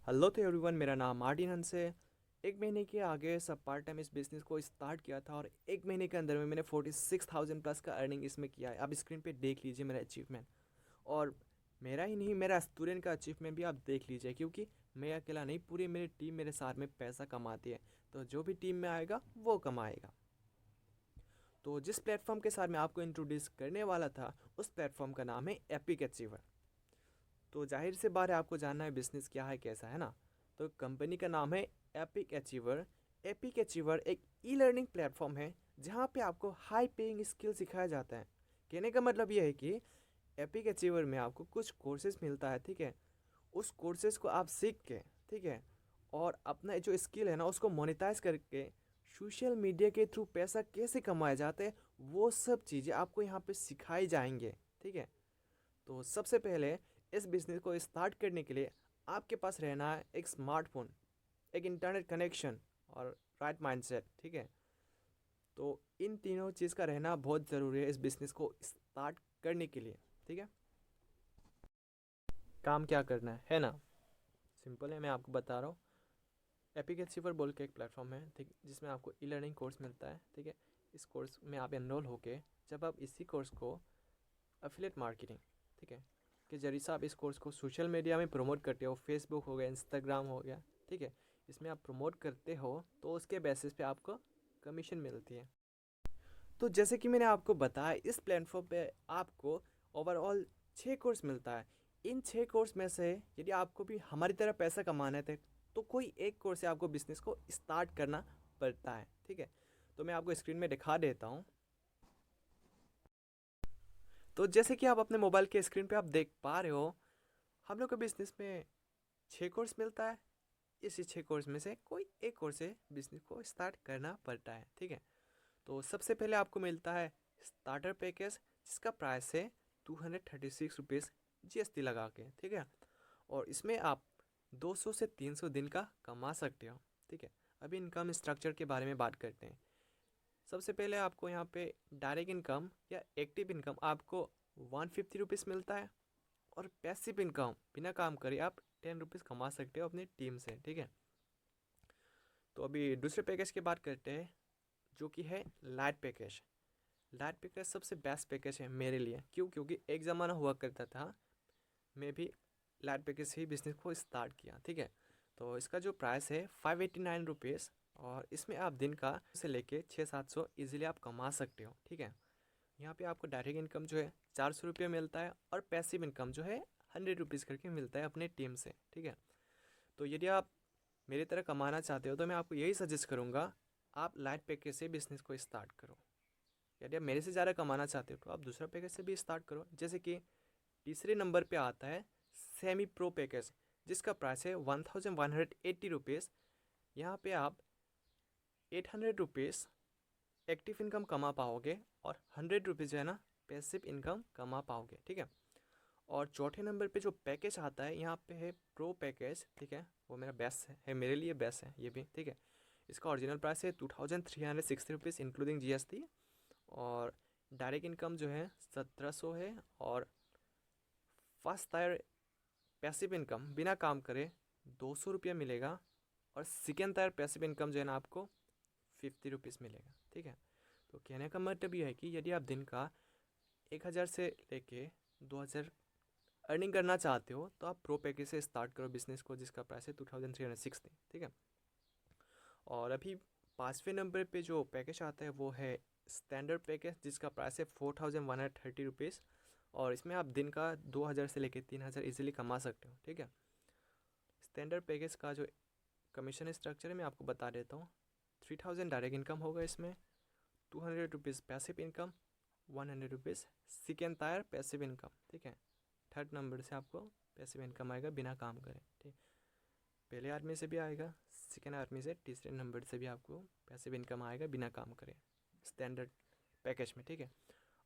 Hello तो everyone, मेरा नाम मार्टिन हंस है। एक महीने के आगे सब पार्ट टाइम इस बिज़नेस को स्टार्ट किया था और एक महीने के अंदर में मैंने 46,000 प्लस का अर्निंग इसमें किया है। आप स्क्रीन पे देख लीजिए मेरा अचीवमेंट। और मेरा ही नहीं, मेरा स्टूडेंट का अचीवमेंट भी आप देख लीजिए, क्योंकि मैं अकेला नहीं, पूरी मेरी टीम मेरे साथ में पैसा कमाती है। तो जो भी टीम में आएगा वो कमाएगा। तो जिस प्लेटफॉर्म के साथ मैं आपको इंट्रोड्यूस करने वाला था, उस प्लेटफॉर्म का नाम है एपिक अचीवर। तो जाहिर से बात है, आपको जानना है बिजनेस क्या है कैसा है ना। तो कंपनी का नाम है एपिक अचीवर। एपिक अचीवर एक ई लर्निंग प्लेटफॉर्म है जहाँ पे आपको हाई पेइंग स्किल सिखाया जाता है। कहने का मतलब ये है कि एपिक अचीवर में आपको कुछ कोर्सेज मिलता है, ठीक है। उस कोर्सेज को आप सीख के, ठीक है, और अपना जो स्किल है ना उसको मोनेटाइज करके सोशल मीडिया के थ्रू पैसा कैसे कमाया जाता है, वो सब चीज़ें आपको यहाँ पे सिखाई जाएंगे, ठीक है। तो सबसे पहले इस बिज़नेस को स्टार्ट करने के लिए आपके पास रहना है एक स्मार्टफोन, एक इंटरनेट कनेक्शन और राइट माइंडसेट, ठीक है। तो इन तीनों चीज़ का रहना बहुत ज़रूरी है इस बिज़नेस को स्टार्ट करने के लिए, ठीक है। काम क्या करना है ना। सिंपल है, मैं आपको बता रहा हूँ। एपिक अचीवर बोल के एक प्लेटफॉर्म है, ठीक, जिसमें आपको ई लर्निंग कोर्स मिलता है, ठीक है। इस कोर्स में आप एनरोल होके जब आप इसी कोर्स को अफिलेट मार्केटिंग, ठीक है, के जरिए से आप इस कोर्स को सोशल मीडिया में प्रमोट करते हो, फेसबुक हो गया, इंस्टाग्राम हो गया, ठीक है, इसमें आप प्रमोट करते हो तो उसके बेसिस पे आपको कमीशन मिलती है। तो जैसे कि मैंने आपको बताया, इस प्लेटफॉर्म पे आपको ओवरऑल 6 कोर्स मिलता है। इन 6 कोर्स में से यदि आपको भी हमारी तरह पैसा कमाना है तो कोई एक कोर्स से आपको बिजनेस को स्टार्ट करना पड़ता है, ठीक है। तो मैं आपको स्क्रीन में दिखा देता हूँ। तो जैसे कि आप अपने मोबाइल के स्क्रीन पे आप देख पा रहे हो, हम लोग को बिजनेस में 6 कोर्स मिलता है। इसी 6 कोर्स में से कोई एक कोर्स से बिजनेस को स्टार्ट करना पड़ता है, ठीक है। तो सबसे पहले आपको मिलता है स्टार्टर पैकेज, जिसका प्राइस है 236 रुपीज़ GST लगा के, ठीक है। और इसमें आप 200 से 300 दिन का कमा सकते हो, ठीक है। अभी इनकम स्ट्रक्चर के बारे में बात करते हैं। सबसे पहले आपको यहाँ पे डायरेक्ट इनकम या एक्टिव इनकम आपको 150 रुपीज़ मिलता है। और पैसिव इनकम बिना काम करे आप 10 रुपीज़ कमा सकते हो अपनी टीम से, ठीक है। तो अभी दूसरे पैकेज की बात करते हैं, जो कि है लाइट पैकेज। लाइट पैकेज सबसे बेस्ट पैकेज है मेरे लिए, क्यों? क्योंकि एक ज़माना हुआ करता था, मैं भी लाइट पैकेज से ही बिजनेस को स्टार्ट किया, ठीक है। तो इसका जो प्राइस है 589 रुपीज़, और इसमें आप दिन का से लेके 600-700 ईजिली आप कमा सकते हो, ठीक है। यहाँ पे आपको डायरेक्ट इनकम जो है 400 रुपये मिलता है, और पैसिव इनकम जो है 100 रुपीज़ करके मिलता है अपने टीम से, ठीक है। तो यदि आप मेरी तरह कमाना चाहते हो तो मैं आपको यही सजेस्ट करूँगा, आप लाइट पैकेज से बिज़नेस को स्टार्ट करो। यदि आप मेरे से ज़्यादा कमाना चाहते हो तो आप दूसरा पैकेज से भी स्टार्ट करो। जैसे कि तीसरे नंबर पे आता है सेमी प्रो पैकेज, जिसका प्राइस है 1180 रुपीज़। यहाँ पे आप 800 रुपीज़ एक्टिव इनकम कमा पाओगे, और 100 रुपीज़ जो है ना पैसिव इनकम कमा पाओगे, ठीक है। और चौथे नंबर पे जो पैकेज आता है यहाँ पे है प्रो पैकेज, ठीक है। वो मेरा बेस्ट है, मेरे लिए बेस्ट है ये भी, ठीक है। इसका ओरिजिनल प्राइस है 2360 रुपीज़ इंक्लूडिंग GST। और डायरेक्ट इनकम जो है 1700 है। और फर्स्ट टायर पैसिव इनकम बिना काम करे 200 रुपया मिलेगा। और सेकेंड टायर पैसिव इनकम जो है ना आपको 50 रुपीज़ मिलेगा, ठीक है। तो कहने का मतलब ये है कि यदि आप दिन का 1000 से लेके 2000 अर्निंग करना चाहते हो तो आप प्रो पैकेज से स्टार्ट करो बिजनेस को, जिसका प्राइस है 2360, ठीक है। और अभी 5वें नंबर पे जो पैकेज आता है वो है स्टैंडर्ड पैकेज, जिसका प्राइस है 4130 रुपीज़। और इसमें आप दिन का 2000 से लेके 3000 इजीली कमा सकते हो, ठीक है। स्टैंडर्ड पैकेज का जो कमीशन स्ट्रक्चर है मैं आपको बता देता हूँ। 3000 डायरेक्ट इनकम होगा इसमें, 200 rupees passive income, 100 rupees second tyre passive income, ठीक है। थर्ड नंबर से आपको पैसिव इनकम आएगा बिना काम करे, ठीक। पहले आदमी से भी आएगा, सेकेंड आदमी से, तीसरे नंबर से भी आपको पैसिव इनकम आएगा बिना काम करे स्टैंडर्ड पैकेज में, ठीक है।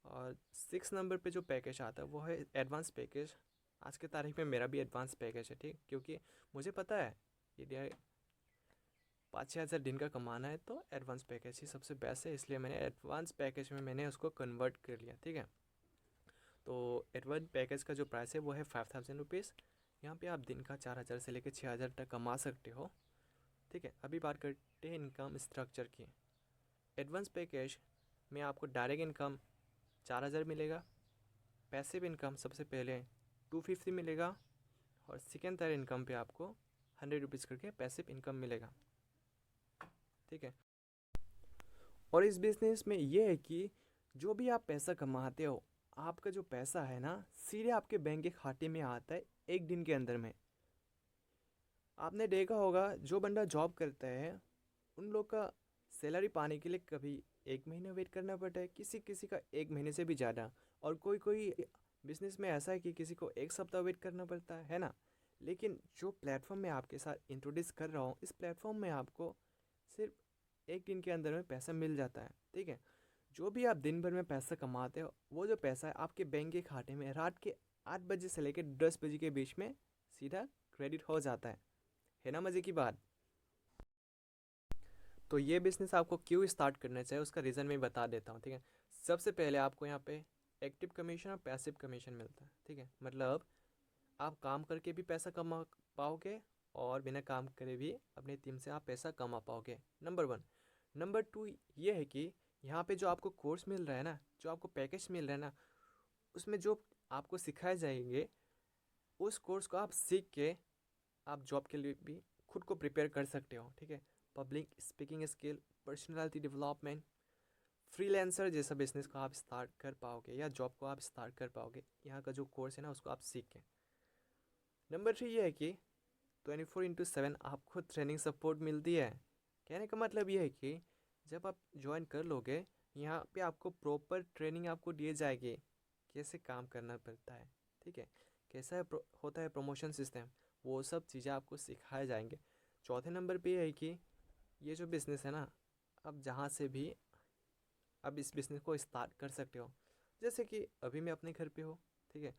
और 6 नंबर पे जो पैकेज आता है वो है एडवांस पैकेज। आज के तारीख में मेरा भी एडवांस पैकेज है, ठीक, क्योंकि मुझे पता है यदि 5-6 हज़ार दिन का कमाना है तो एडवांस पैकेज ही सबसे बेस्ट है, इसलिए मैंने एडवांस पैकेज में मैंने उसको कन्वर्ट कर लिया, ठीक है। तो एडवांस पैकेज का जो प्राइस है वो है 5000 रुपीज़। यहाँ पे आप दिन का 4,000 से लेकर 6,000 तक कमा सकते हो। ठीक है, अभी बात करते हैं इनकम स्ट्रक्चर की। एडवांस पैकेज में आपको डायरेक्ट इनकम 4,000 मिलेगा, पैसिव इनकम सबसे पहले 250 मिलेगा, और सेकेंड टायर इनकम पे आपको 100 रुपीज़ करके पैसिव इनकम मिलेगा। ठीक है, और इस बिज़नेस में ये है कि जो भी आप पैसा कमाते हो, आपका जो पैसा है ना सीधे आपके बैंक के खाते में आता है एक दिन के अंदर में। आपने देखा होगा जो बंदा जॉब करता है उन लोग का सैलरी पाने के लिए कभी 1 महीना वेट करना पड़ता है, किसी किसी का 1 महीने से भी ज़्यादा, और कोई कोई बिजनेस में ऐसा है कि किसी को 1 सप्ताह वेट करना पड़ता है ना। लेकिन जो प्लेटफॉर्म मैं आपके साथ इंट्रोड्यूस कर रहा हूँ, इस प्लेटफॉर्म में आपको सिर्फ एक दिन के अंदर में पैसा मिल जाता है। ठीक है, जो भी आप दिन भर में पैसा कमाते हो वो जो पैसा है आपके बैंक के खाते में रात के 8 बजे से लेकर 10 बजे के बीच में सीधा क्रेडिट हो जाता है ना मज़े की बात। तो ये बिज़नेस आपको क्यों स्टार्ट करना चाहिए उसका रीज़न मैं बता देता हूँ। ठीक है, सबसे पहले आपको यहाँ पे एक्टिव कमीशन और पैसिव कमीशन मिलता है। ठीक है, मतलब आप काम करके भी पैसा कमा पाओगे और बिना काम करे भी अपनी टीम से आप पैसा कमा पाओगे, नंबर 1। नंबर 2 ये है कि यहाँ पे जो आपको कोर्स मिल रहा है ना, जो आपको पैकेज मिल रहा है ना, उसमें जो आपको सिखाए जाएंगे उस कोर्स को आप सीख के आप जॉब के लिए भी खुद को प्रिपेयर कर सकते हो। ठीक है, public speaking skill, personality development, freelancer जैसा बिजनेस को आप स्टार्ट कर पाओगे या जॉब को आप स्टार्ट कर पाओगे, यहाँ का जो कोर्स है ना उसको आप सीख के। नंबर 3 ये है कि 24/7 आपको ट्रेनिंग सपोर्ट मिलती है। कहने का मतलब ये है कि जब आप ज्वाइन कर लोगे यहाँ पे आपको प्रॉपर ट्रेनिंग आपको दिए जाएगी, कैसे काम करना पड़ता है। ठीक है, कैसा है होता है प्रमोशन सिस्टम, वो सब चीज़ें आपको सिखाए जाएंगे। चौथे नंबर पे ये है कि ये जो बिज़नेस है ना, अब जहाँ से भी अब इस बिज़नेस को स्टार्ट कर सकते हो। जैसे कि अभी मैं अपने घर पे हूँ, ठीक है,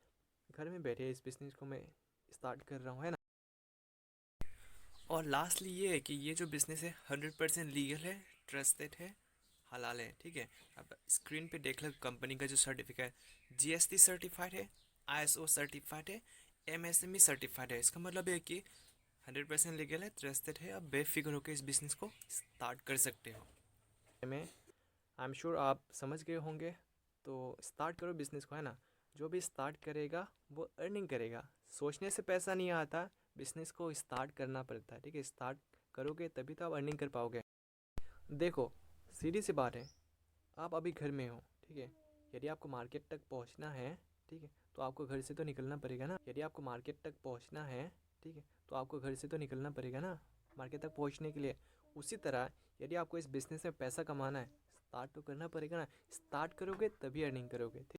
घर में बैठे इस बिज़नेस को मैं स्टार्ट कर रहा हूँ, है ना। और लास्टली ये है कि ये जो बिज़नेस है 100% लीगल है, ट्रस्टेड है, हलाल है। ठीक है, अब स्क्रीन पे देख लो कंपनी का जो सर्टिफिकेट है, जीएसटी सर्टिफाइड है, आईएसओ सर्टिफाइड है, एमएसएमई सर्टिफाइड है। इसका मतलब है कि 100% लीगल है, ट्रस्टेड है, आप बेफिक्र होकर इस बिज़नेस को स्टार्ट कर सकते हो। मैं आई एम श्योर आप समझ गए होंगे। तो स्टार्ट करो बिज़नेस को, है ना। जो भी स्टार्ट करेगा वो अर्निंग करेगा, सोचने से पैसा नहीं आता, बिज़नेस को स्टार्ट करना पड़ता है। ठीक है, स्टार्ट करोगे तभी तो आप अर्निंग कर पाओगे। देखो, सीधी सी बात है, आप अभी घर में हो, ठीक है, यदि आपको मार्केट तक पहुंचना है, ठीक है, तो आपको घर से तो निकलना पड़ेगा ना। यदि आपको मार्केट तक पहुंचना है, ठीक है, तो आपको घर से तो निकलना पड़ेगा ना मार्केट तक पहुंचने के लिए। उसी तरह यदि आपको इस बिज़नेस में पैसा कमाना है, स्टार्ट तो करना पड़ेगा ना। स्टार्ट करोगे तभी अर्निंग करोगे। ठीक।